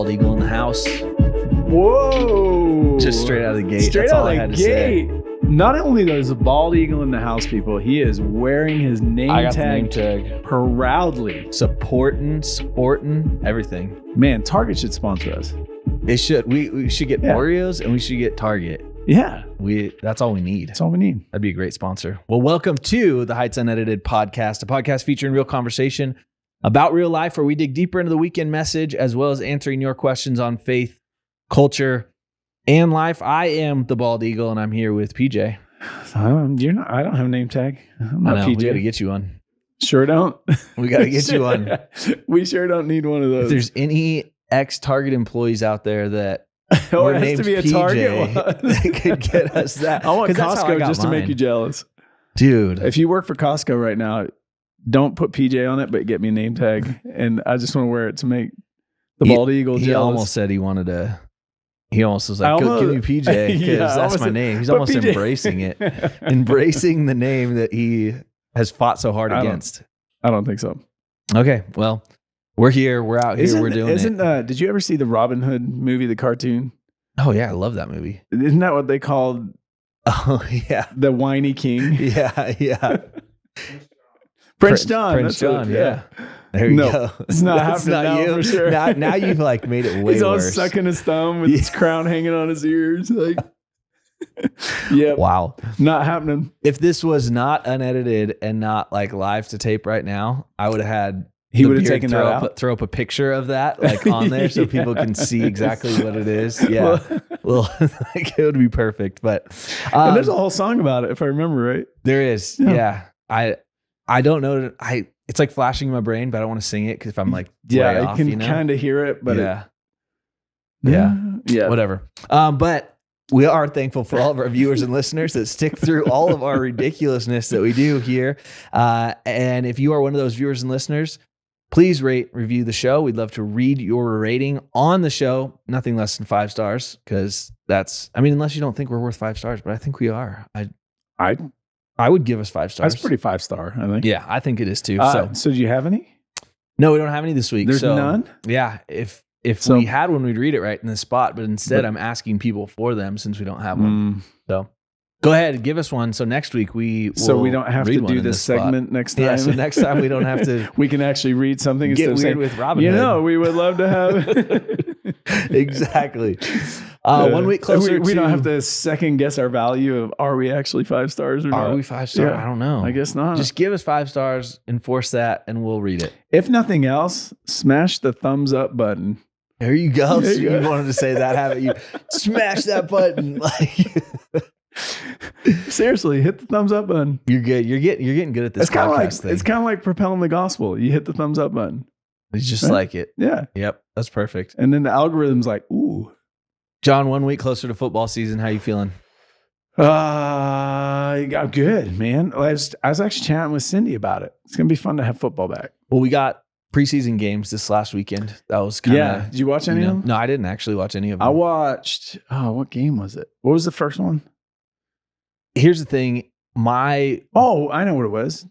Bald Eagle in the house. Whoa! Just straight out of the gate. Straight That's out all I of had the to say. gate. Not only there's a Bald Eagle in the house, people, he is wearing his name I got the tag name tag. proudly. Sporting, everything. Man, Target should sponsor us. It should. We should get Oreos and we should get Target. Yeah. That's all we need. That's all we need. That'd be a great sponsor. Well, welcome to the Heights Unedited podcast, a podcast featuring real conversation about real life where we dig deeper into the weekend message as well as answering your questions on faith, culture, and life. I am the Bald Eagle and I'm here with PJ. You're not. I don't have a name tag. I'm not I know, PJ. we got to get you on. Sure don't. We got to get you on. We sure don't need one of those. If there's any ex-Target employees out there that Oh, were it has named to be a PJ, Target one. they could get us that. I want 'Cause that's how I Costco got just to make mine. you jealous. Dude. If you work for Costco right now, don't put PJ on it, but get me a name tag. And I just want to wear it to make the Bald Eagle jealous. He almost said he wanted to. He almost was like, "Go give me PJ," because Yeah, that's my name. He's but almost PJ embracing it, embracing the name that he has fought so hard against. I don't think so. Okay, well, we're here. We're out here. We're doing it. Did you ever see the Robin Hood movie, the cartoon? Oh yeah, I love that movie. Isn't that what they called Oh yeah, the whiny king? yeah. Prince John. Prince that's what- John. Yeah. There you No, go. it's not That's happening now you. for sure. Now you've like made it way He's all worse. sucking his thumb with his crown hanging on his ears. Like, yeah, Wow. not happening. If this was not unedited and not like live to tape right now, I would have had He the would have beard taken that out. throw up a picture of that like on there so people can see exactly what it is. Yeah. Well, like, it would be perfect. But And there's a whole song about it, if I remember right. there is. Yeah. Yeah. I don't know. It's like flashing in my brain, but I don't want to sing it because if I'm like Yeah, way I off, can you know? kind of hear it, but yeah. yeah. Whatever. But we are thankful for all of our viewers and listeners that stick through all of our ridiculousness that we do here. And if you are one of those viewers and listeners, please rate, review the show. We'd love to read your rating on the show. Nothing less than 5 stars, because unless you don't think we're worth 5 stars, but I think we are. I would give us 5 stars. That's pretty 5-star, I think. Yeah, I think it is too. So do you have any? No, we don't have any this week. There's none? Yeah, if So- we had one, we'd read it right in the spot. But instead, I'm asking people for them since we don't have one. So go ahead and give us one. So next week we don't have to do this segment next time. Yeah, so next time we don't have to we can actually read something get instead of weird saying, with Robin Hood. we would love to have Exactly. 1 week closer. We don't have to second guess our value of are we actually 5 stars or not? Are we 5 star? Yeah. I don't know. I guess not. Just give us 5 stars, enforce that, and we'll read it. If nothing else, smash the thumbs up button. There you go. There So you you go. wanted to say that, haven't you? Smash that button. Like Seriously, hit the thumbs up button. you're good. You're getting good at this It's kind of like podcast thing. it's kind of like propelling the gospel. You hit the thumbs up button. It's just Right? like it. Yeah. Yep, that's perfect. And then the algorithm's like, ooh. John, 1 week closer to football season. How you feeling? I'm good, man. I was actually chatting with Cindy about it. It's gonna be fun to have football back. Well, we got preseason games this last weekend. That was kind of Yeah. Did you watch any of them? No, I didn't actually watch any of them. I watched. Oh, what game was it? What was the first one? Here's the thing. Oh, I know what it was.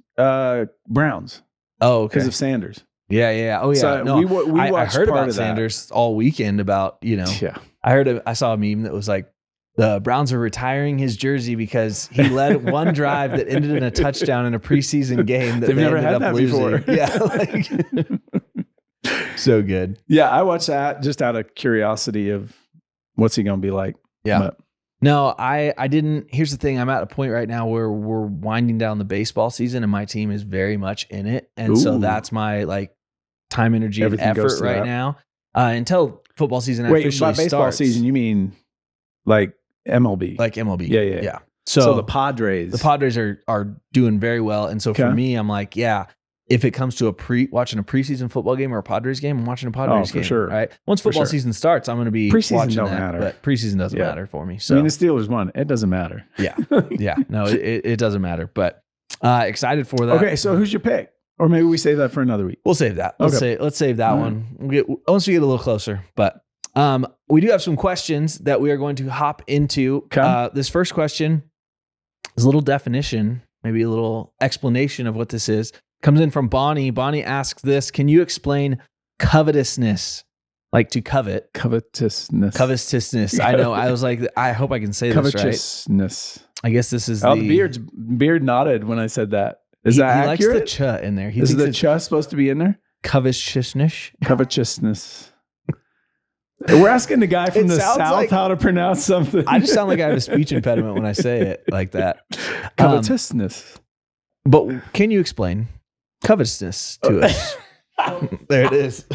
Browns because of Sanders. Yeah. Oh yeah. So no, we I watched heard part about of that. Sanders all weekend about, Yeah. I saw a meme that was like, the Browns are retaring his jersey because he led one drive that ended in a touchdown in a preseason game that They've they never ended had up that losing. before. Yeah. So good. Yeah, I watched that just out of curiosity of what's he going to be like. Yeah. But No, I didn't. Here's the thing. I'm at a point right now where we're winding down the baseball season and my team is very much in it. And so Ooh. that's my like time, energy, Everything and goes effort to right that. now until football season wait, officially by baseball starts. season, you mean like MLB? Like MLB. Yeah. So the Padres. the Padres are doing very well. And so for Okay. me, I'm like, yeah, if it comes to watching a preseason football game or a Padres game, I'm watching a Padres for game. sure. Right. Once For football sure. season starts, I'm going to be Preseason watching don't that, matter. but preseason doesn't Yeah. matter for me. So I mean, the Steelers won. It doesn't matter. yeah. No, it doesn't matter, but excited for that. Okay, so who's your pick? Or maybe we save that for another week. We'll save that. Let's save that All right. one. Once we get a little closer, but we do have some questions that we are going to hop into. Okay. This first question is a little definition, maybe a little explanation of what this is. Comes in from Bonnie. Bonnie asks this: can you explain covetousness? Like to covet. Covetousness. I know. I was like, I hope I can say this right. Covetousness. I guess this is the beard nodded when I said that. Is that accurate? He likes the ch in there. Is the ch supposed to be in there? Covetousness. We're asking the guy from the South how to pronounce something. I just sound like I have a speech impediment when I say it like that. Covetousness. But can you explain covetousness to us? There it is.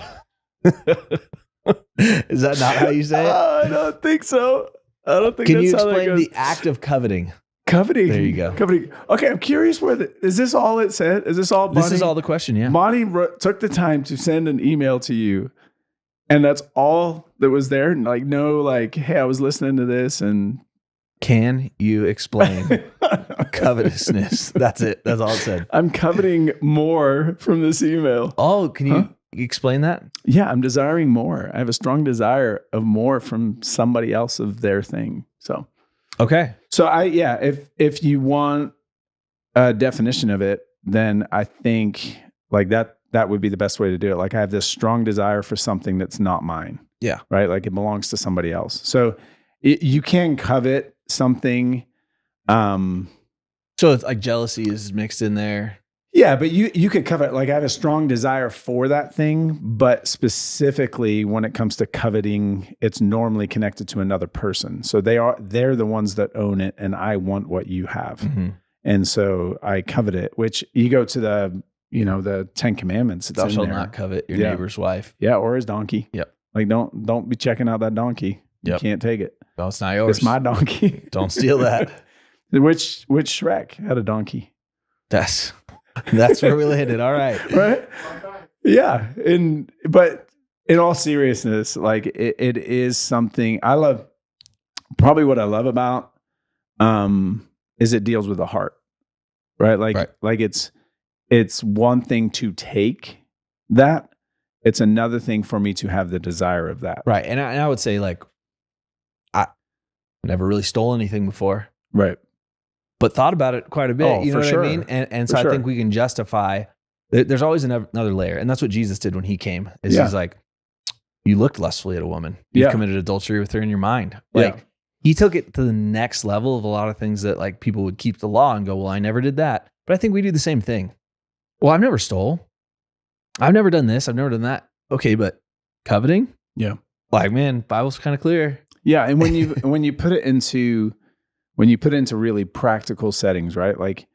Is that not how you say it? I don't think so. I don't think. Can you explain the act of coveting? Coveting. There you go. Coveting. Okay, I'm curious is this all it said? Is this all? This is all the question. Yeah. Monty took the time to send an email to you, and that's all that was there. Like no, like hey, I was listening to this, and can you explain covetousness? That's it. That's all it said. I'm coveting more from this email. Oh, can you explain that? Yeah, I'm desiring more. I have a strong desire of more from somebody else of their thing. So, okay. So if you want a definition of it, then I think like that would be the best way to do it. Like I have this strong desire for something that's not mine. Yeah. Right. Like it belongs to somebody else. So you can covet something. So it's like jealousy is mixed in there. Yeah, but you could covet, like I have a strong desire for that thing, but specifically when it comes to coveting, it's normally connected to another person. So they're the ones that own it, and I want what you have. Mm-hmm. And so I covet it, which you go to the 10 Commandments. Thou shalt not covet your neighbor's wife. Yeah, or his donkey. Yep. Like don't be checking out that donkey. Yep. You can't take it. No, it's not yours. It's my donkey. Don't steal that. Which Shrek had a donkey? That's where we landed. All right. Right. Yeah. But in all seriousness, like it is something I love. Probably what I love about, is it deals with the heart, right? Like it's one thing to take that. It's another thing for me to have the desire of that. Right. And I would say like, I never really stole anything before. Right. But thought about it quite a bit. Oh, you know what sure. I mean? And so I think we can justify, there's always another layer. And that's what Jesus did when he came. He's like, you looked lustfully at a woman. You committed adultery with her in your mind. Like he took it to the next level of a lot of things that like people would keep the law and go, well, I never did that. But I think we do the same thing. Well, I've never stole. I've never done this. I've never done that. Okay, but coveting? Yeah. Like, man, Bible's kind of clear. Yeah. And when you put it into really practical settings, right? Like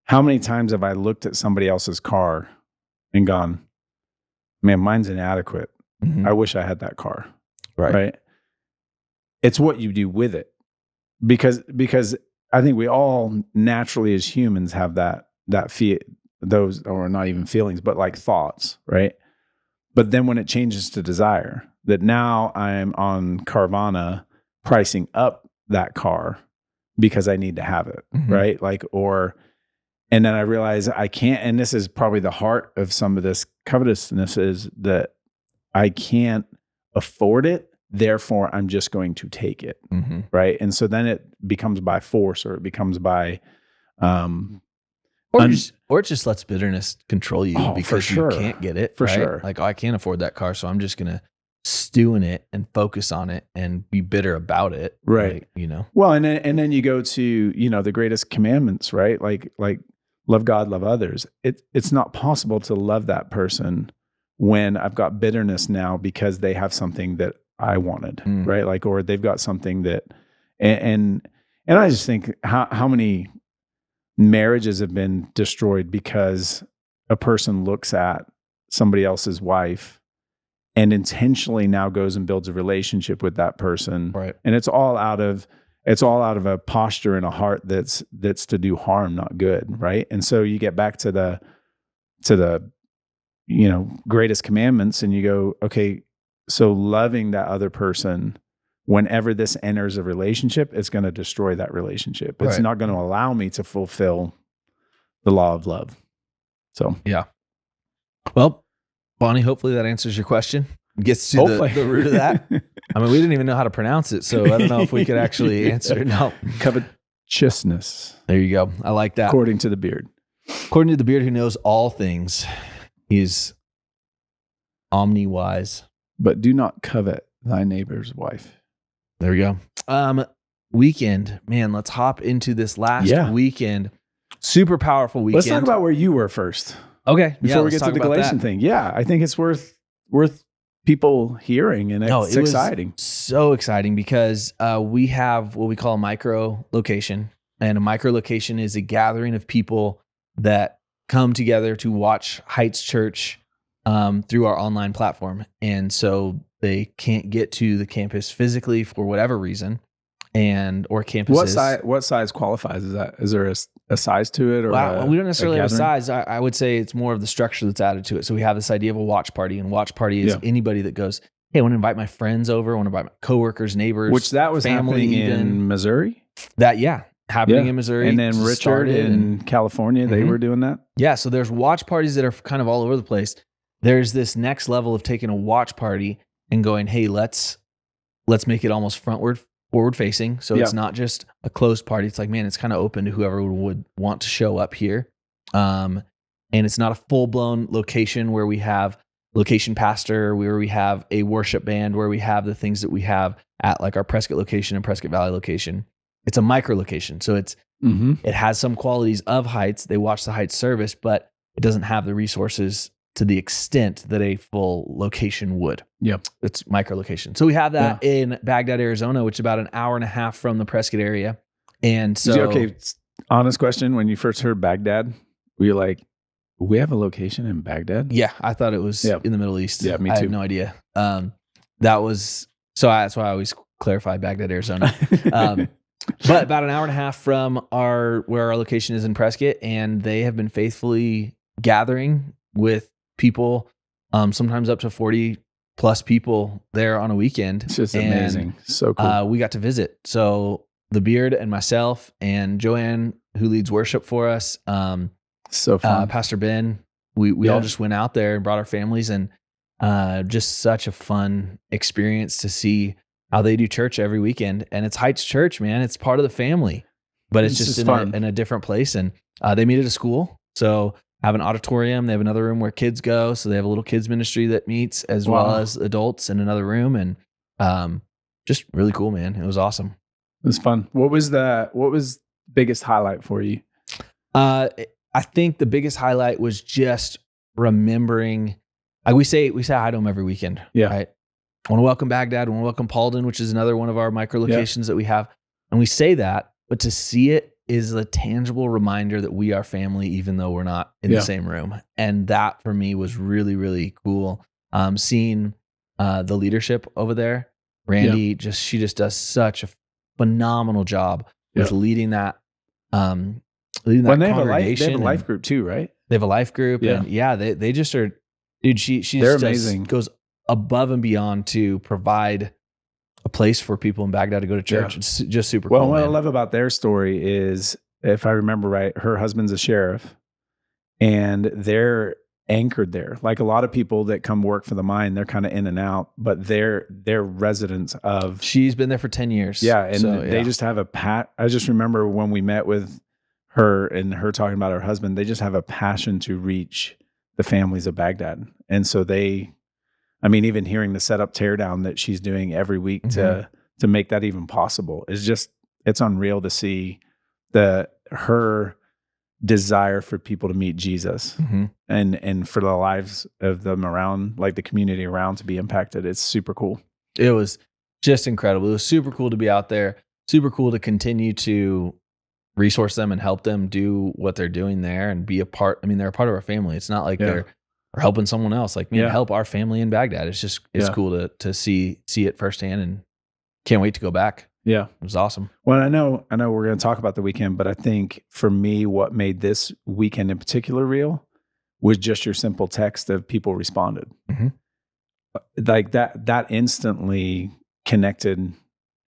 how many times have I looked at somebody else's car and gone, man, mine's inadequate. Mm-hmm. I wish I had that car. Right. It's what you do with it. Because I think we all naturally as humans have that those, or not even feelings, but like thoughts, right? But then when it changes to desire, that now I'm on Carvana pricing up that car because I need to have it, mm-hmm. right? And then I realize I can't, and this is probably the heart of some of this covetousness, is that I can't afford it. Therefore, I'm just going to take it, mm-hmm. right? And so then it becomes by force, or it becomes by, or it just lets bitterness control you because you can't get it. For right? sure. Like, I can't afford that car, so I'm just going to stew in it and focus on it and be bitter about it. Right. Like, Well, and then you go to, the greatest commandments, right? Like love God, love others. It's not possible to love that person when I've got bitterness now because they have something that I wanted, right? Like, or they've got something that, and I just think how many marriages have been destroyed because a person looks at somebody else's wife and intentionally now goes and builds a relationship with that person. Right. And it's all out of a posture and a heart that's to do harm, not good. Right. And so you get back to the greatest commandments and you go, okay, so loving that other person, whenever this enters a relationship, it's going to destroy that relationship. It's not going to allow me to fulfill the law of love. So, yeah. Well, Bonnie, hopefully that answers your question. Gets to the root of that. I mean, we didn't even know how to pronounce it, so I don't know if we could actually answer. No. Covetousness. There you go. I like that. According to the beard. According to the beard who knows all things, he's omni-wise. but do not covet thy neighbor's wife. There we go. Weekend, man, let's hop into this last weekend. Super powerful weekend. Let's talk about where you were first. Okay. Before we get to the Galatian thing. Yeah, I think it's worth people hearing, and it's exciting. So exciting because we have what we call a micro location. And a micro location is a gathering of people that come together to watch Heights Church through our online platform. And so they can't get to the campus physically for whatever reason, or campuses. What size qualifies? Is that? Is there a size to it? Or well, we don't necessarily have a size. I would say it's more of the structure that's added to it. So we have this idea of a watch party, and watch party is anybody that goes, hey, I want to invite my friends over. I want to invite my coworkers, neighbors, which that was family happening in Missouri. Happening in Missouri. And then Richard in California, they were doing that. Yeah. So there's watch parties that are kind of all over the place. There's this next level of taking a watch party and going, hey, let's make it almost forward facing. So it's not just a closed party. It's like, man, it's kind of open to whoever would want to show up here. And it's not a full blown location where we have location pastor, where we have a worship band, where we have the things that we have at like our Prescott location and Prescott Valley location. It's a micro location. So it has some qualities of Heights. They watch the Heights service, but it doesn't have the resources to the extent that a full location would. Yep. It's micro location. So we have that in Baghdad, Arizona, which is about an hour and a half from the Prescott area. And so, okay, honest question. When you first heard Baghdad, were you like, we have a location in Baghdad? Yeah. I thought it was in the Middle East. Yeah, me too. I had no idea. That's why I always clarify Baghdad, Arizona. But about an hour and a half from where our location is in Prescott, and they have been faithfully gathering with people, sometimes up to 40 plus people there on a weekend. It's just amazing. So cool. We got to visit. So the Beard and myself and Joanne, who leads worship for us, so fun. Pastor Ben, we all just went out there and brought our families, and just such a fun experience to see how they do church every weekend. And it's Heights Church, man. It's part of the family, but it's just in a different place. And they meet at a school. So have an auditorium. They have another room where kids go. So they have a little kids ministry that meets as well as adults in another room. And just really cool, man. It was awesome. It was fun. What was biggest highlight for you? I think the biggest highlight was just remembering, we say hi to them every weekend. Yeah. Right? I want to welcome Baghdad. I want to welcome Paulden, which is another one of our micro locations that we have. And we say that, but to see it is a tangible reminder that we are family, even though we're not in the same room. And that for me was really, really cool. Seeing the leadership over there, Randy, she just does such a phenomenal job with leading that. They have a life group too, right? They have a life group, and they just are. Dude, they're amazing. Goes above and beyond to provide a place for people in Baghdad to go to church. It's just super cool. Well, what I love about their story is, if I remember right, her husband's a sheriff, and they're anchored there. Like a lot of people that come work for the mine, they're kind of in and out, but they're residents of. She's been there for 10 years. Yeah, and they just have I just remember when we met with her and her talking about her husband, they just have a passion to reach the families of Baghdad. And so even hearing the setup teardown that she's doing every week to make that even possible is just, it's unreal to see her desire for people to meet Jesus and for the lives of them around, like the community around, to be impacted. It's super cool. It was just incredible. It was super cool to be out there. Super cool to continue to resource them and help them do what they're doing there and be a part. I mean, they're a part of our family. It's not like they're helping someone else. Like, man, help our family in Baghdad. It's cool to see it firsthand, and can't wait to go back. Yeah. It was awesome. Well, I know we're going to talk about the weekend, but I think for me, what made this weekend in particular real was just your simple text of people responded. Like that instantly connected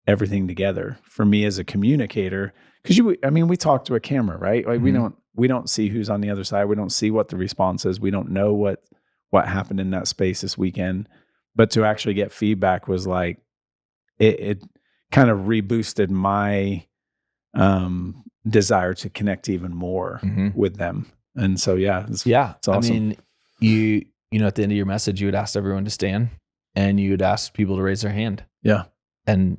everything together for me as a communicator. Because we talk to a camera, right? Like we don't see who's on the other side. We don't see what the response is. We don't know what happened in that space this weekend. But to actually get feedback was like, it kind of reboosted my desire to connect even more with them. And so, it's awesome. I mean, you at the end of your message, you had asked everyone to stand. and you'd ask people to raise their hand. Yeah. And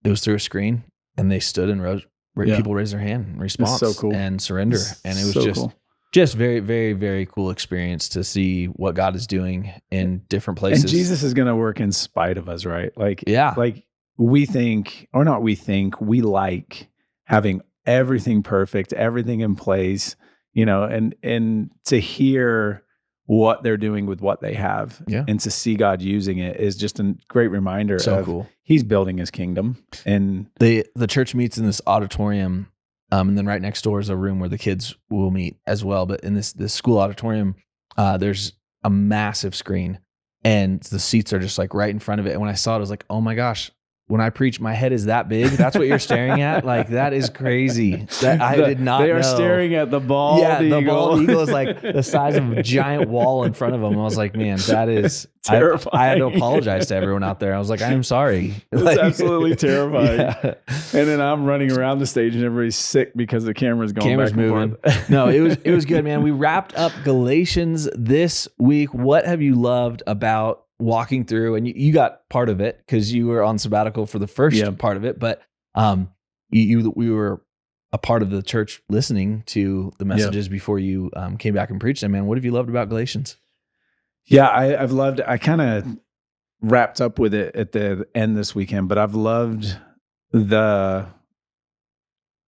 it was through a screen, and they stood and rose. People raised their hand in response so cool. and surrender. And it was so just cool. just very, very, very cool experience to see what God is doing in different places. And Jesus is going to work in spite of us, right? Like, Yeah. like we think, or not we think, we like having everything perfect, everything in place, you know, and to hear what they're doing with what they have, Yeah. and to see God using it is just a great reminder So of cool. He's building His kingdom. And The church meets in this auditorium, and then right next door is a room where the kids will meet as well. But in this school auditorium, there's a massive screen, and the seats are just like right in front of it. And when I saw it, I was like, oh my gosh, when I preach, my head is that big. That's what you're staring at? Like, that is crazy. That I did not know. They are staring at the bald eagle. The bald eagle is like the size of a giant wall in front of them. I was like, man, that is terrifying. I had to apologize to everyone out there. I was like, I am sorry. It's like, absolutely terrifying. Yeah. And then I'm running around the stage and everybody's sick because the camera's going Camera's back and moving. forth. No, it was good, man. We wrapped up Galatians this week. What have you loved about walking through? And you got part of it because you were on sabbatical for the first part of it, but we were a part of the church listening to the messages before you came back and preached them. Man, what have you loved about Galatians? Yeah, I've loved. I kind of wrapped up with it at the end this weekend, but I've loved the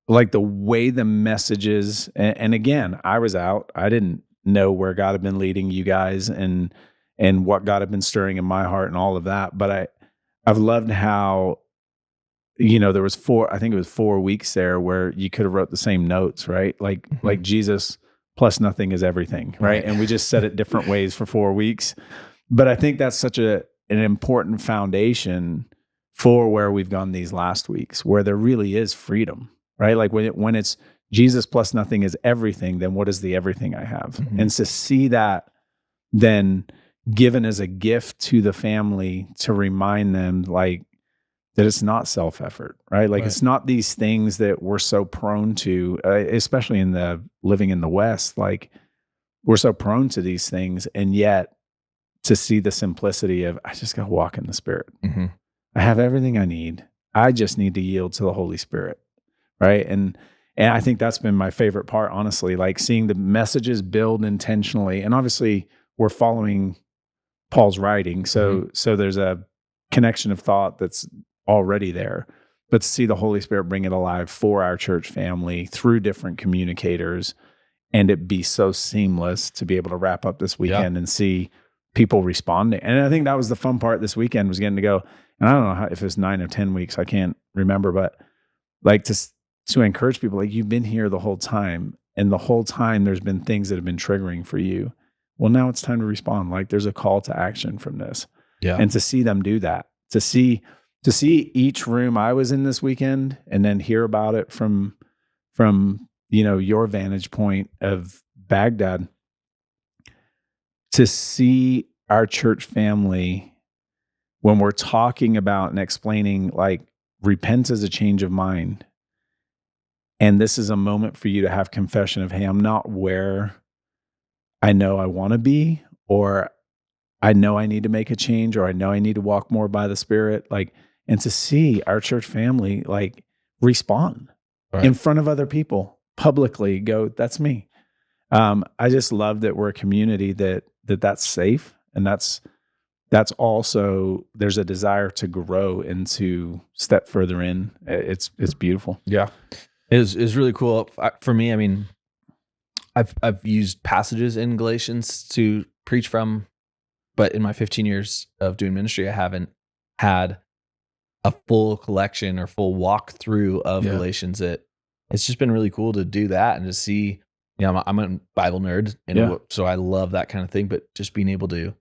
way the messages. And again, I was out. I didn't know where God had been leading you guys and what God had been stirring in my heart and all of that. But I've loved how, you know, there was 4 weeks there where you could have wrote the same notes, right? Like Jesus plus nothing is everything, right? And we just said it different ways for 4 weeks. But I think that's such an important foundation for where we've gone these last weeks, where there really is freedom, right? Like when it's Jesus plus nothing is everything, then what is the everything I have? Mm-hmm. And to see that then given as a gift to the family to remind them like that it's not self-effort, right? Like it's not these things that we're so prone to, especially in the living in the West, like we're so prone to these things. And yet to see the simplicity of, I just got to walk in the Spirit. Mm-hmm. I have everything I need. I just need to yield to the Holy Spirit. Right. And I think that's been my favorite part, honestly, like seeing the messages build intentionally. And obviously we're following Paul's writing. So there's a connection of thought that's already there, but to see the Holy Spirit bring it alive for our church family through different communicators, and it be so seamless to be able to wrap up this weekend and see people responding. And I think that was the fun part this weekend, was getting to go, and I don't know if it's 9 or 10 weeks, I can't remember, but like to encourage people, like, you've been here the whole time, and the whole time there's been things that have been triggering for you. Well, now it's time to respond. Like, there's a call to action from this. Yeah. And to see them do that, to see each room I was in this weekend, and then hear about it from you know, your vantage point of Baghdad, to see our church family when we're talking about and explaining, like, repent is a change of mind. And this is a moment for you to have confession of, hey, I'm not where I know I want to be, or I know I need to make a change, or I know I need to walk more by the Spirit. Like, and to see our church family, like, respond in front of other people, publicly go, that's me. I just love that we're a community that's safe. And that's also, there's a desire to grow and to step further in. It's beautiful. Yeah. It's really cool. For me, I mean, I've used passages in Galatians to preach from, but in my 15 years of doing ministry, I haven't had a full collection or full walkthrough of Galatians. It's just been really cool to do that and to see, you know, I'm a Bible nerd, and so I love that kind of thing, but just being able to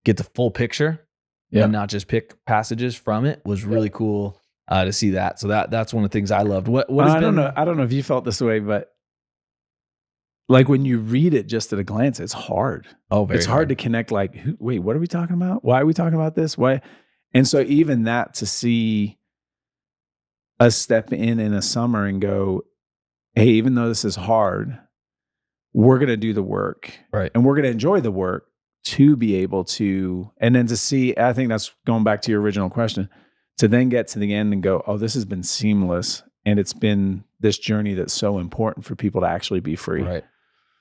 get the full picture and not just pick passages from it was really cool to see that. So that's one of the things I loved. What has I don't know if you felt this way, but like when you read it just at a glance, it's hard. Oh, very It's hard to connect. Like, wait, what are we talking about? Why are we talking about this? Why? And so even that, to see us step in a summer and go, hey, even though this is hard, we're going to do the work, right? And we're going to enjoy the work, to be able to, and then to see, I think that's going back to your original question, to then get to the end and go, oh, this has been seamless. And it's been this journey that's so important for people to actually be free. Right.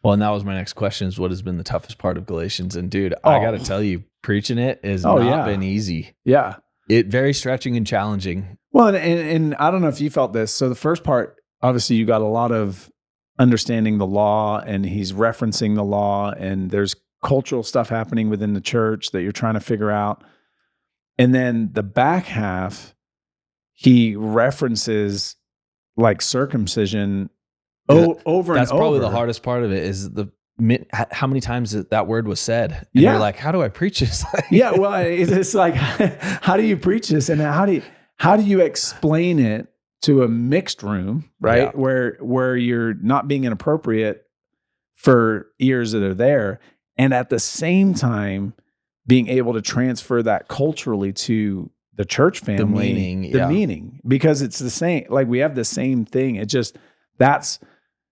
Well, and that was my next question is what has been the toughest part of Galatians? And dude, I got to tell you, preaching it has not been easy. Yeah. It very stretching and challenging. Well, and I don't know if you felt this. So the first part, obviously you got a lot of understanding the law, and he's referencing the law, and there's cultural stuff happening within the church that you're trying to figure out. And then the back half, he references like circumcision over and over. That's probably the hardest part of it is how many times that word was said. And you're like, how do I preach this? Yeah, well, it's like, how do you preach this? And how do you explain it to a mixed room, right? Yeah. Where you're not being inappropriate for ears that are there, and at the same time being able to transfer that culturally to the church family, the meaning, because it's the same, like we have the same thing. That's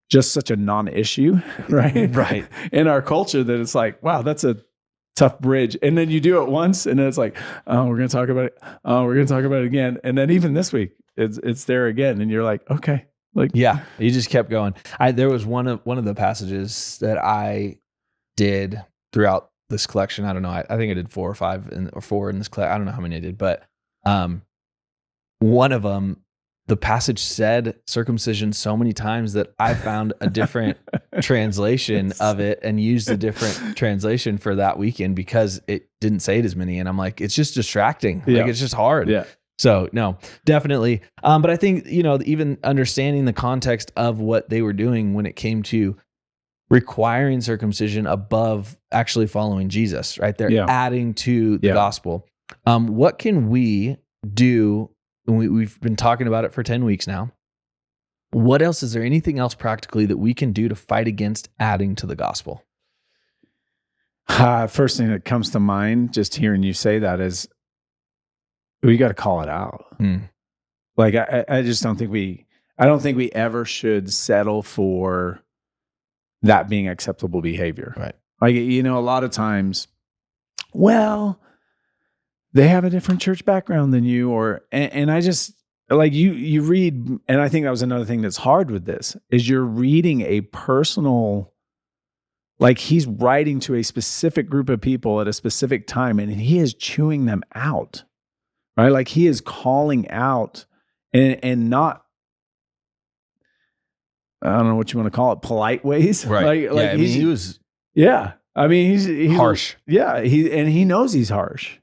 just such a non-issue, right? Right. In our culture that it's like, wow, that's a tough bridge. And then you do it once and then it's like, oh, we're going to talk about it. Oh, we're going to talk about it again. And then even this week it's there again. And you're like, okay. Like, yeah, you just kept going. There was one of the passages that I did throughout this collection. I don't know. I think I did 4 or 5 or 4 in this collection. I don't know how many I did, but one of them, the passage said circumcision so many times that I found a different translation of it and used a different translation for that weekend because it didn't say it as many. And I'm like, it's just distracting. Yeah. Like it's just hard. Yeah. So no, definitely. But I think, even understanding the context of what they were doing when it came to requiring circumcision above actually following Jesus, right? They're adding to the gospel. What can we do? We've been talking about it for 10 weeks now. What else? Is there anything else practically that we can do to fight against adding to the gospel? First thing that comes to mind, just hearing you say that, is we got to call it out. Like, I just don't think we ever should settle for that being acceptable behavior. Right. Like, a lot of times, well, they have a different church background than you, and I just, like, you read, and I think that was another thing that's hard with this, is you're reading a personal, like he's writing to a specific group of people at a specific time, and he is chewing them out, right? Like he is calling out and not, I don't know what you want to call it, polite ways. Right. Like he was. Yeah. I mean, he's harsh. Yeah. He knows he's harsh,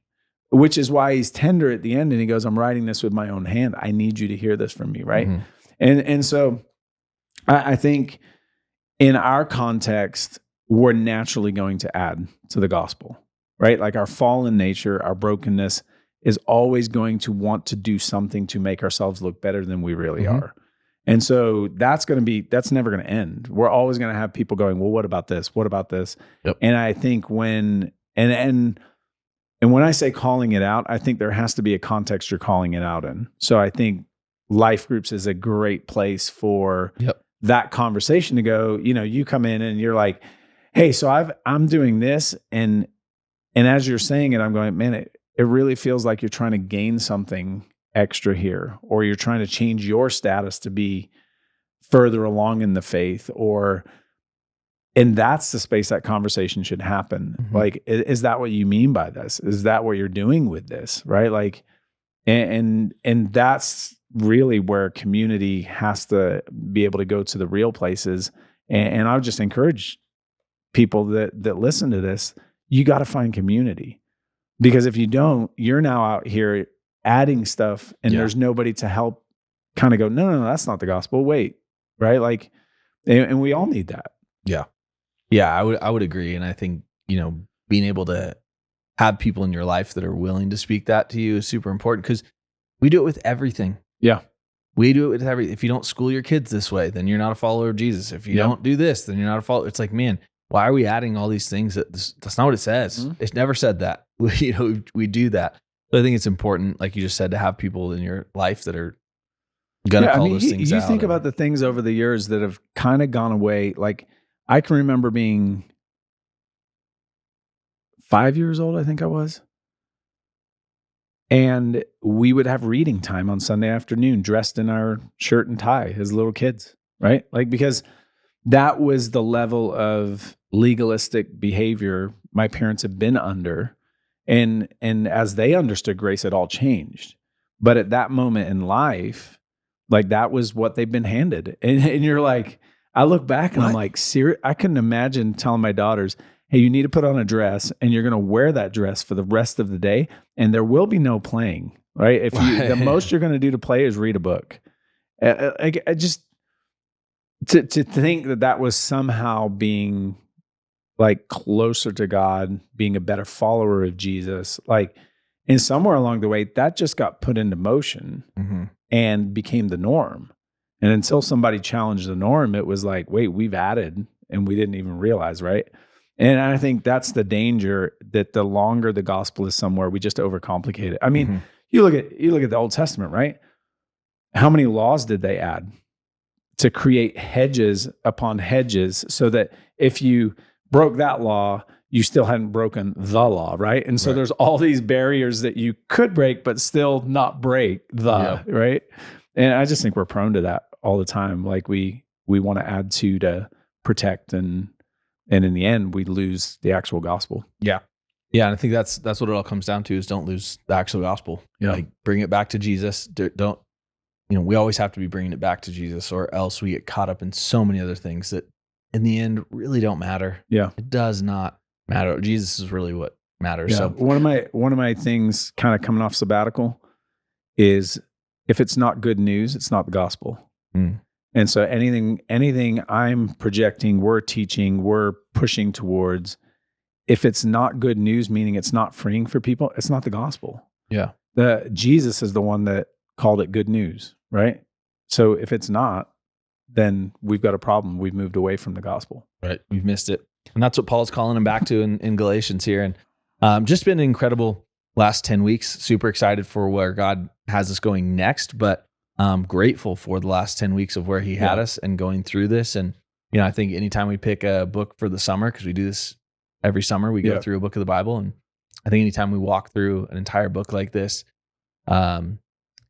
which is why he's tender at the end. And he goes, I'm writing this with my own hand. I need you to hear this from me. Right. Mm-hmm. And so I think in our context, we're naturally going to add to the gospel, right? Like our fallen nature, our brokenness is always going to want to do something to make ourselves look better than we really are. And so that's never going to end. We're always going to have people going, well, what about this? What about this? Yep. And I think when I say calling it out, I think there has to be a context you're calling it out in. So I think life groups is a great place for that conversation to go. You come in and you're like, hey, so I'm doing this. And as you're saying it, I'm going, man, it really feels like you're trying to gain something extra here, or you're trying to change your status to be further along in the faith, and that's the space that conversation should happen. Mm-hmm. Like, is that what you mean by this? Is that what you're doing with this? Right. Like, and that's really where community has to be able to go to the real places. And I would just encourage people that listen to this, you got to find community, because if you don't, you're now out here adding stuff and there's nobody to help kind of go, no, that's not the gospel. Wait, right? Like, and we all need that. Yeah. Yeah, I would agree. And I think, being able to have people in your life that are willing to speak that to you is super important, because we do it with everything. Yeah. We do it with everything. If you don't school your kids this way, then you're not a follower of Jesus. If you don't do this, then you're not a follower. It's like, man, why are we adding all these things? That's not what it says. Mm-hmm. It's never said that. We do that. So I think it's important, like you just said, to have people in your life that are going to call those things out. You think about the things over the years that have kind of gone away. Like, I can remember being 5 years old, I think I was. And we would have reading time on Sunday afternoon, dressed in our shirt and tie as little kids, right? Like, because that was the level of legalistic behavior my parents had been under. And as they understood grace, it all changed. But at that moment in life, like, that was what they've been handed. And you're like, I look back and I'm like, I couldn't imagine telling my daughters, hey, you need to put on a dress and you're going to wear that dress for the rest of the day. And there will be no playing, right? If you, the most you're going to do to play is read a book. I just, to think that was somehow being like closer to God, being a better follower of Jesus, like, and somewhere along the way, that just got put into motion and became the norm. And until somebody challenged the norm, it was like, wait, we've added and we didn't even realize, right? And I think that's the danger, that the longer the gospel is somewhere, we just overcomplicate it. I mean, you look at the Old Testament, right? How many laws did they add to create hedges upon hedges so that if you broke that law, you still hadn't broken the law, right? And so there's all these barriers that you could break, but still not break right? And I just think we're prone to that all the time. Like, we want to add to protect, and in the end, we lose the actual gospel. Yeah. Yeah. And I think that's what it all comes down to, is don't lose the actual gospel. Yeah. Like, bring it back to Jesus. Don't, we always have to be bringing it back to Jesus, or else we get caught up in so many other things that in the end really don't matter. Yeah. It does not matter. Jesus is really what matters. Yeah. So one of my things kind of coming off sabbatical is, if it's not good news, it's not the gospel. And so anything I'm projecting, we're teaching, we're pushing towards, if it's not good news, meaning it's not freeing for people, it's not the gospel. Yeah. Jesus is the one that called it good news, right? So if it's not, then we've got a problem. We've moved away from the gospel. Right. We've missed it. And that's what Paul's calling him back to in Galatians here. And just been an incredible last 10 weeks. Super excited for where God has us going next, but grateful for the last 10 weeks of where he had us and going through this. And, I think anytime we pick a book for the summer, because we do this every summer, we go through a book of the Bible. And I think anytime we walk through an entire book like this,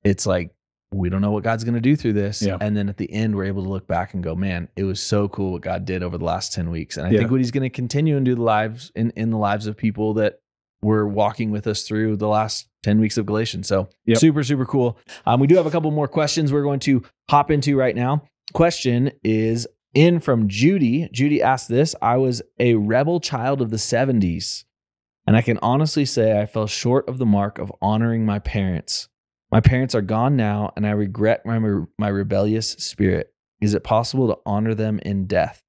it's like, we don't know what God's going to do through this. Yeah. And then at the end, we're able to look back and go, man, it was so cool what God did over the last 10 weeks. And I think what he's going to continue and do in the lives of people that were walking with us through the last 10 weeks of Galatians. So super, super cool. We do have a couple more questions we're going to hop into right now. Question is in from Judy. Judy asked this: I was a rebel child of the 70s, and I can honestly say I fell short of the mark of honoring my parents. My parents are gone now, and I regret my rebellious spirit. Is it possible to honor them in death?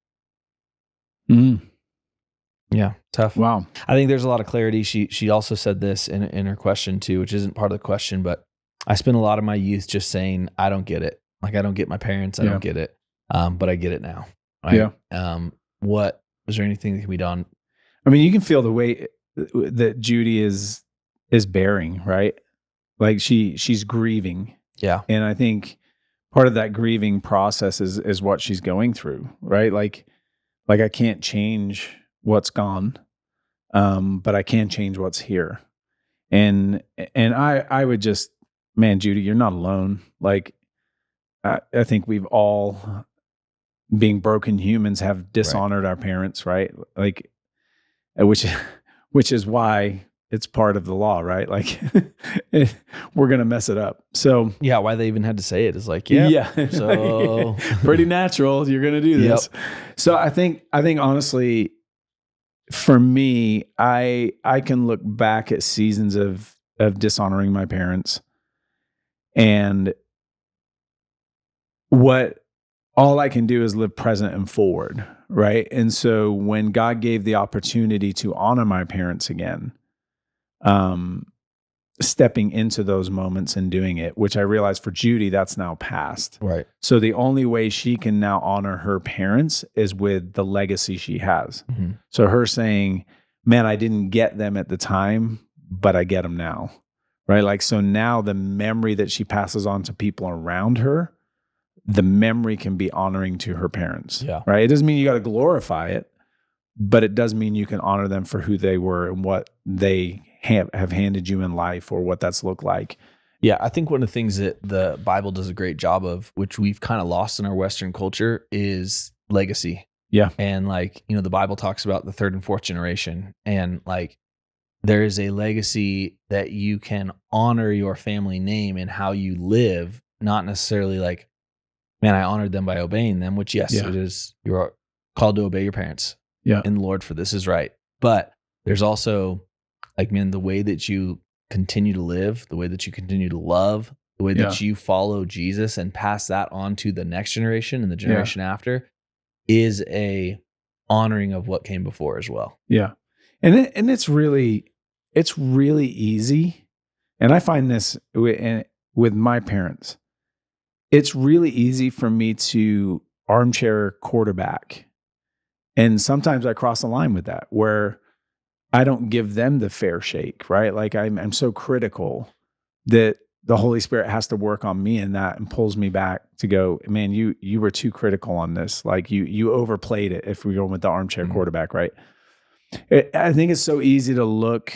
Yeah, tough. Wow. I think there's a lot of clarity. She also said this in her question too, which isn't part of the question, but I spent a lot of my youth just saying, I don't get it. Like, I don't get my parents. I don't get it. But I get it now. Right? Yeah. Was there anything that can be done? I mean, you can feel the weight that Judy is bearing, right? Like, she's grieving. Yeah. And I think part of that grieving process is what she's going through, right? Like I can't change what's gone, but I can change what's here. And I would just, man, Judy, you're not alone. Like, I think we've all, being broken humans, have dishonored our parents, right? Like, which is why it's part of the law, right? Like, we're going to mess it up. So yeah, why they even had to say it is like, so pretty natural. You're going to do this. Yep. So I think honestly, for me, I can look back at seasons of dishonoring my parents, and all I can do is live present and forward, right? And so when God gave the opportunity to honor my parents again, stepping into those moments and doing it, which I realized for Judy, that's now past. Right. So the only way she can now honor her parents is with the legacy she has. Mm-hmm. So her saying, man, I didn't get them at the time, but I get them now. Right. Like, so now the memory that she passes on to people around her, the memory can be honoring to her parents. Yeah. Right. It doesn't mean you got to glorify it, but it does mean you can honor them for who they were and what they have handed you in life, or what that's looked like. Yeah, I think one of the things that the Bible does a great job of, which we've kind of lost in our Western culture, is legacy. Yeah. And like, the Bible talks about the third and fourth generation, and like there is a legacy that you can honor your family name and how you live, not necessarily like, man, I honored them by obeying them, which yes, it is, you're called to obey your parents in the Lord, for this is right. But there's also like, man, the way that you continue to live, the way that you continue to love, the way that you follow Jesus and pass that on to the next generation and the generation after, is a honoring of what came before as well. Yeah. And it's really easy. And I find this with my parents. It's really easy for me to armchair quarterback. And sometimes I cross the line with that, where I don't give them the fair shake, right? Like I'm so critical that the Holy Spirit has to work on me in that and pulls me back to go, man, you were too critical on this. Like you overplayed it, if we're going with the armchair quarterback, right? I think it's so easy to look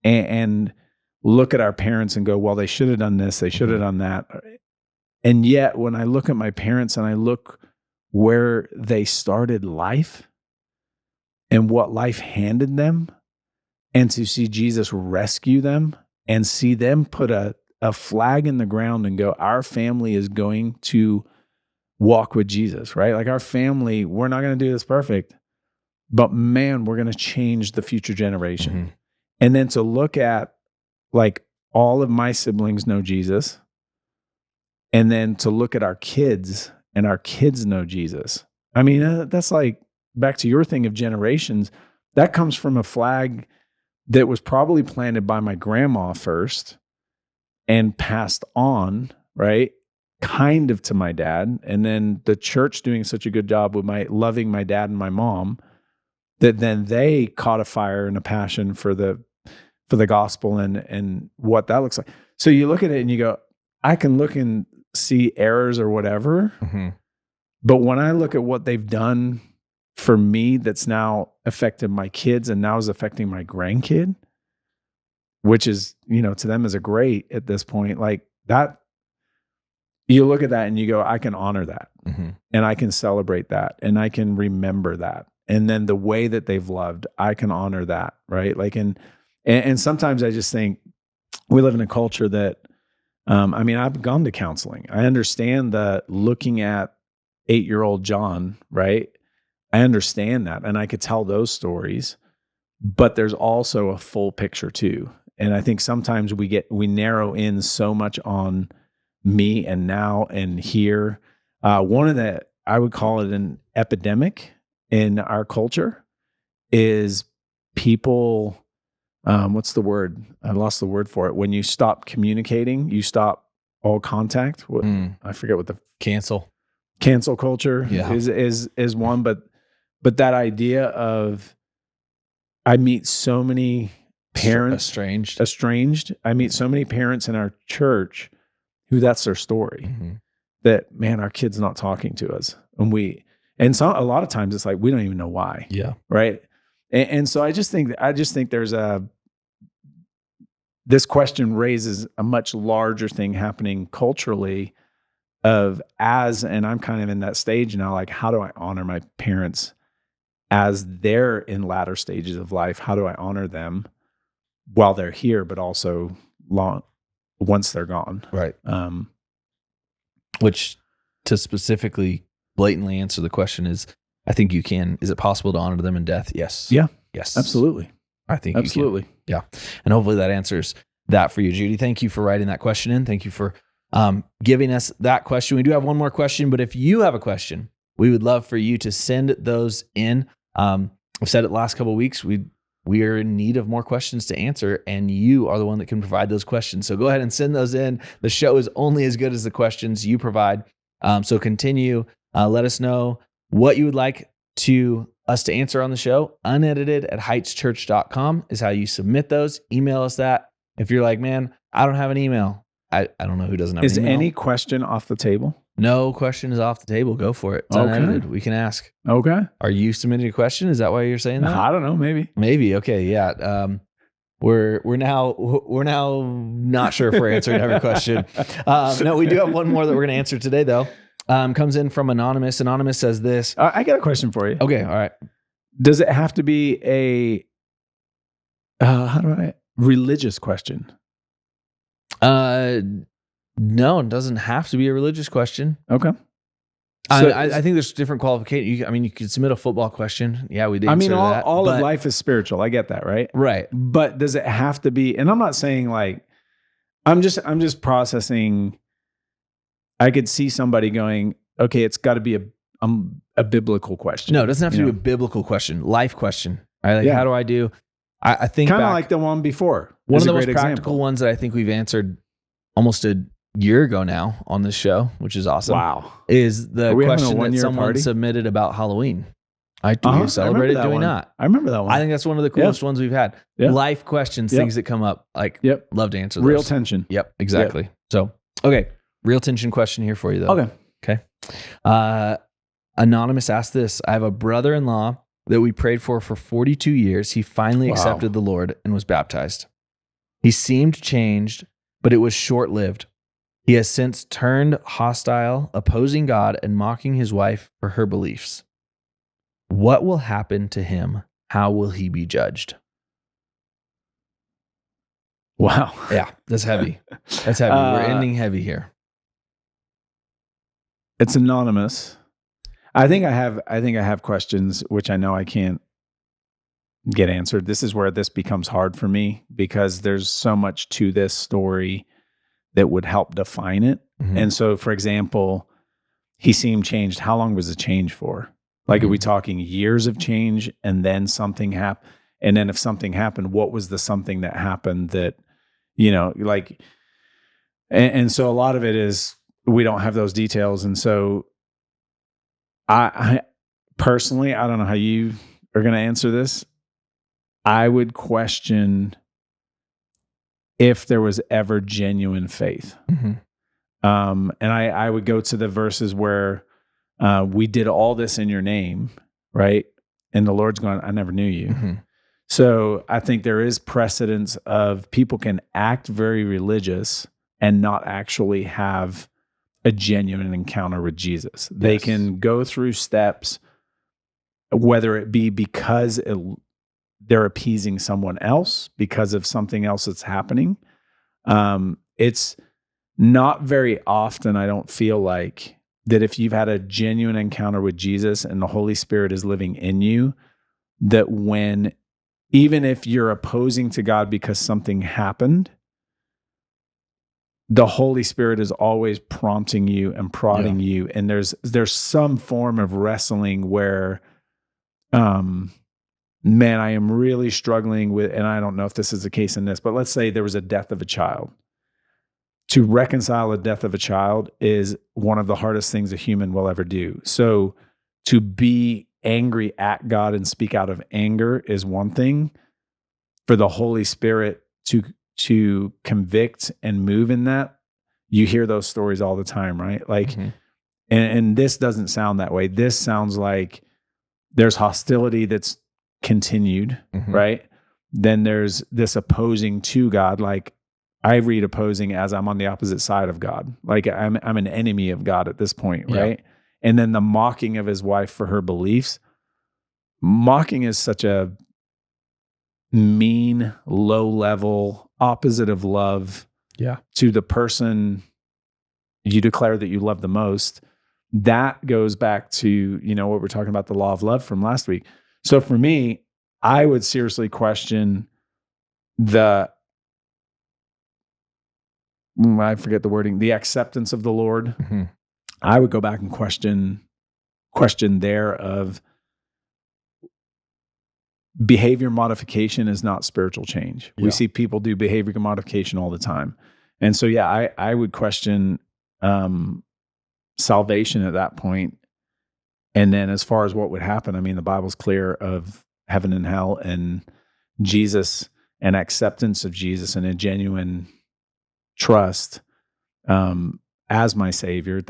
and look at our parents and go, well, they should have done this, they should have done that. And yet when I look at my parents and I look where they started life and what life handed them, and to see Jesus rescue them and see them put a flag in the ground and go, our family is going to walk with Jesus, right? Like our family, we're not going to do this perfect, but man, we're going to change the future generation. Mm-hmm. And then to look at like all of my siblings know Jesus, and then to look at our kids and our kids know Jesus. I mean, that's like, back to your thing of generations, that comes from a flag that was probably planted by my grandma first and passed on, right? Kind of to my dad. And then the church doing such a good job with loving my dad and my mom, that then they caught a fire and a passion for the gospel and what that looks like. So you look at it and you go, I can look and see errors or whatever. Mm-hmm. But when I look at what they've done for me, that's now affected my kids and now is affecting my grandkid, which is, to them is a great at this point, like that, you look at that and you go, I can honor that. Mm-hmm. And I can celebrate that and I can remember that. And then the way that they've loved, I can honor that. Right. Like, and sometimes I just think we live in a culture that, I've gone to counseling. I understand the looking at 8-year-old John, right? I understand that. And I could tell those stories, but there's also a full picture too. And I think sometimes we narrow in so much on me and now and here. One of the, I would call it an epidemic in our culture, is people, what's the word? I lost the word for it. When you stop communicating, you stop all contact. I forget what the cancel culture is one, but that idea of, I meet so many parents estranged. I meet so many parents in our church who that's their story. Mm-hmm. That, man, our kid's not talking to us, and so a lot of times it's like we don't even know why. Yeah, right. And so I just think there's this question raises a much larger thing happening culturally and I'm kind of in that stage now, like, how do I honor my parents as they're in latter stages of life? How do I honor them while they're here, but also once they're gone? Right. Which, to specifically blatantly answer the question, is I think you can. Is it possible to honor them in death? Yes. Yeah. Yes. Absolutely. I think absolutely. You can. Yeah. And hopefully that answers that for you, Judy. Thank you for writing that question in. Thank you for giving us that question. We do have one more question, but if you have a question, we would love for you to send those in. I've said it the last couple of weeks, we are in need of more questions to answer, and you are the one that can provide those questions. So go ahead and send those in. The show is only as good as the questions you provide. So continue. Let us know what you would like us to answer on the show. unedited@heightschurch.com is how you submit those. Email us that. If you're like, man, I don't have an email. I don't know who doesn't have an email. Is any question off the table? No question is off the table. Go for it. It's Okay. unedited. We can ask. Okay. Are you submitting a question? Is that why you're saying that? I don't know. Maybe. Maybe. Okay. Yeah. We're now not sure if we're answering every question. No, we do have one more that we're going to answer today, though. Comes in from Anonymous. Anonymous says this. I got a question for you. Okay. All right. Does it have to be a religious question? No, it doesn't have to be a religious question. Okay. So I think there's different qualifications. You could submit a football question. Yeah, we did. All of life is spiritual. I get that, right? Right. But does it have to be? And I'm not saying like, I'm just processing. I could see somebody going, okay, it's got to be a biblical question. No, it doesn't have to be a biblical question. Life question. Right? Like, how do I do? I think kind of like the one before. One of the most practical ones that I think we've answered almost a year ago now on this show, which is awesome. Wow. Is the question that someone submitted about Halloween. Do you celebrate it? Do we not? I remember that one. I think that's one of the coolest ones we've had. Yep. Life questions, things that come up. Like, love to answer those. Real tension. Yep, exactly. Yep. So, okay. Real tension question here for you, though. Okay. Anonymous asked this. I have a brother-in-law that we prayed for 42 years. He finally accepted the Lord and was baptized. He seemed changed, but it was short-lived. He has since turned hostile, opposing God and mocking his wife for her beliefs. What will happen to him? How will he be judged? Wow. Yeah, that's heavy. That's heavy. We're ending heavy here. It's anonymous. I think I have questions which I know I can't get answered. This is where this becomes hard for me because there's so much to this story that would help define it. Mm-hmm. And so, for example, he seemed changed. How long was the change for? Like, are we talking years of change and then something happened? And then if something happened, what was the something that happened that, like, and so a lot of it is we don't have those details. And so I personally, I don't know how you are going to answer this. I would question if there was ever genuine faith. Mm-hmm. And I would go to the verses where we did all this in your name, right? And the Lord's going, I never knew you. Mm-hmm. So I think there is precedence of people can act very religious and not actually have a genuine encounter with Jesus. Yes. They can go through steps, whether it be because they're appeasing someone else because of something else that's happening. It's not very often, I don't feel like, that if you've had a genuine encounter with Jesus and the Holy Spirit is living in you, that even if you're opposing to God because something happened, the Holy Spirit is always prompting you and prodding you. And there's some form of wrestling where, man, I am really struggling with, and I don't know if this is the case in this, but let's say there was a death of a child. To reconcile a death of a child is one of the hardest things a human will ever do. So to be angry at God and speak out of anger is one thing. For the Holy Spirit to convict and move in that, you hear those stories all the time, right? Like, mm-hmm. and this doesn't sound that way. This sounds like there's hostility that's continued, mm-hmm. right? Then there's this opposing to God. Like, I read opposing as I'm on the opposite side of God. Like I'm an enemy of God at this point, right? And then the mocking of his wife for her beliefs. Mocking is such a mean, low level, opposite of love to the person you declare that you love the most. That goes back to, what we're talking about, the law of love from last week. So for me, I would seriously question I forget the wording, the acceptance of the Lord. Mm-hmm. I would go back and question there of behavior modification is not spiritual change. Yeah. We see people do behavior modification all the time. And so, I would question salvation at that point. And then as far as what would happen, I mean, the Bible's clear of heaven and hell and Jesus and acceptance of Jesus and a genuine trust as my Savior.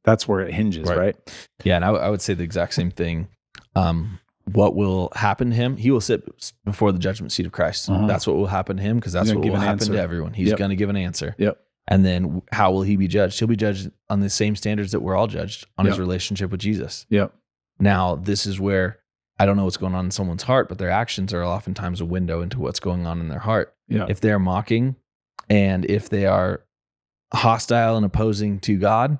that's where it hinges, right? Yeah, and I would say the exact same thing. What will happen to him? He will sit before the judgment seat of Christ. That's what will happen to him, because that's what will happen to everyone. He's going to give an answer. And then how will he be judged? He'll be judged on the same standards that we're all judged on, his relationship with Jesus. Now, this is where I don't know what's going on in someone's heart, but their actions are oftentimes a window into what's going on in their heart. If they're mocking and if they are hostile and opposing to God,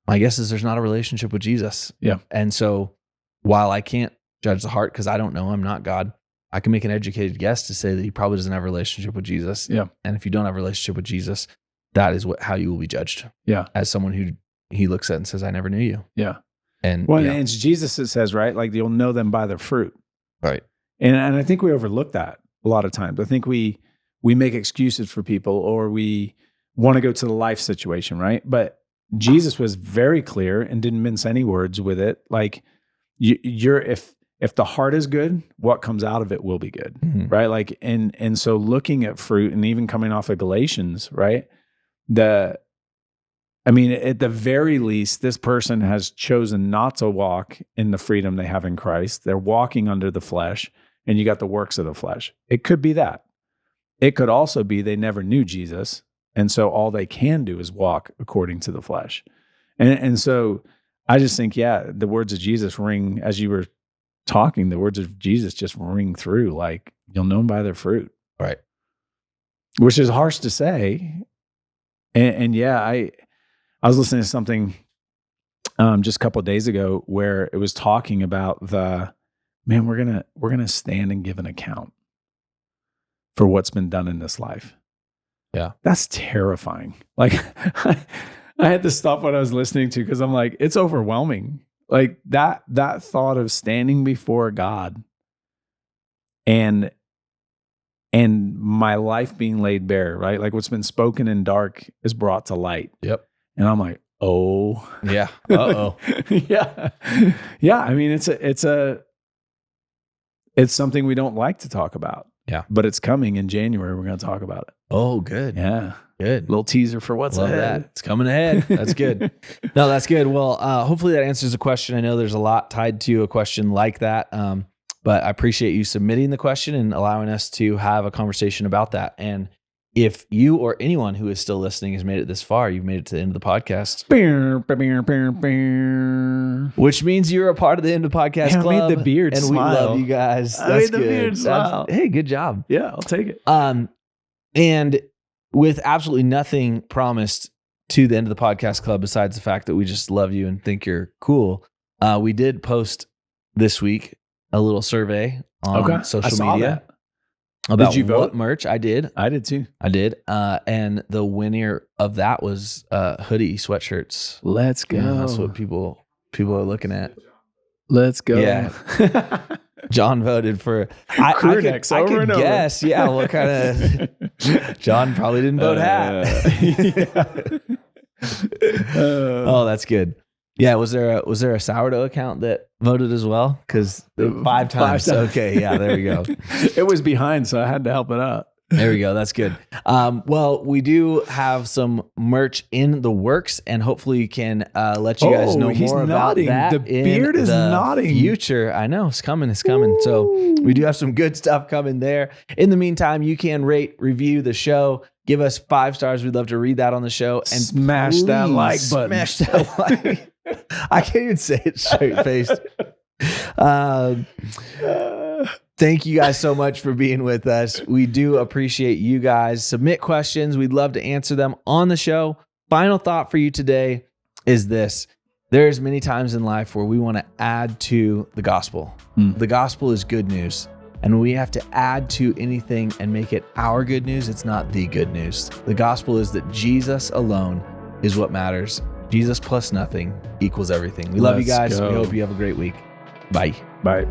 my guess is there's not a relationship with Jesus. And so while I can't judge the heart because I don't know, I'm not God, I can make an educated guess to say that he probably doesn't have a relationship with Jesus. And if you don't have a relationship with Jesus, that is how you will be judged. As someone who he looks at and says, I never knew you. And and it's Jesus that says, right? Like, you'll know them by their fruit. Right. And I think we overlook that a lot of times. I think we make excuses for people, or we want to go to the life situation, right? But Jesus was very clear and didn't mince any words with it. Like, if the heart is good, what comes out of it will be good, right? Like, and so looking at fruit, and even coming off of Galatians, right? At the very least, this person has chosen not to walk in the freedom they have in Christ. They're walking under the flesh, and you got the works of the flesh. It could be that. It could also be they never knew Jesus, and so all they can do is walk according to the flesh. And so I just think, the words of Jesus ring, as you were talking, the words of Jesus just ring through, like, you'll know them by their fruit. Right. Which is harsh to say. I was listening to something just a couple of days ago where it was talking about we're gonna stand and give an account for what's been done in this life. That's terrifying. Like, I had to stop what I was listening to, because I'm like, it's overwhelming. Like, that thought of standing before God and my life being laid bare, right? Like, what's been spoken in dark is brought to light. And I'm like, oh. Yeah. Uh-oh. Yeah. I mean, it's something we don't like to talk about. But it's coming in January. We're going to talk about it. Oh, good. Yeah. Good. Little teaser for what's Love ahead. That. It's coming ahead. That's good. No, that's good. Well, hopefully that answers the question. I know there's a lot tied to a question like that. But I appreciate you submitting the question and allowing us to have a conversation about that. And if you or anyone who is still listening has made it this far, you've made it to the end of the podcast, which means you're a part of the End of the Podcast Club. I made the beard and smile. We love you guys. That's I made the good. beard smile. Hey, good job. Yeah, I'll take it. And with absolutely nothing promised to the End of the Podcast Club besides the fact that we just love you and think you're cool, we did post this week a little survey on social media. About did you vote? What merch. I did. I did too. I did. And the winner of that was hoodie sweatshirts. Let's go. Yeah, that's what people are looking at. Let's go. Yeah. John voted for I could guess. Yeah. What kind of John probably didn't vote hat. Oh, that's good. Yeah, was there a sourdough account that voted as well? Because 5 times. Okay, yeah, there we go. It was behind, so I had to help it out. There we go. That's good. Well, we do have some merch in the works, and hopefully can let you guys know more about that. The beard is nodding. Future, I know it's coming. It's coming. Ooh. So we do have some good stuff coming there. In the meantime, you can rate, review the show. Give us 5 stars. We'd love to read that on the show. And smash that like button. Smash that like. I can't even say it straight faced. Thank you guys so much for being with us. We do appreciate you guys. Submit questions. We'd love to answer them on the show. Final thought for you today is this. There's many times in life where we want to add to the gospel. The gospel is good news. And when we have to add to anything and make it our good news, it's not the good news. The gospel is that Jesus alone is what matters. Jesus plus nothing equals everything. We love you guys. We hope you have a great week. Bye. Bye.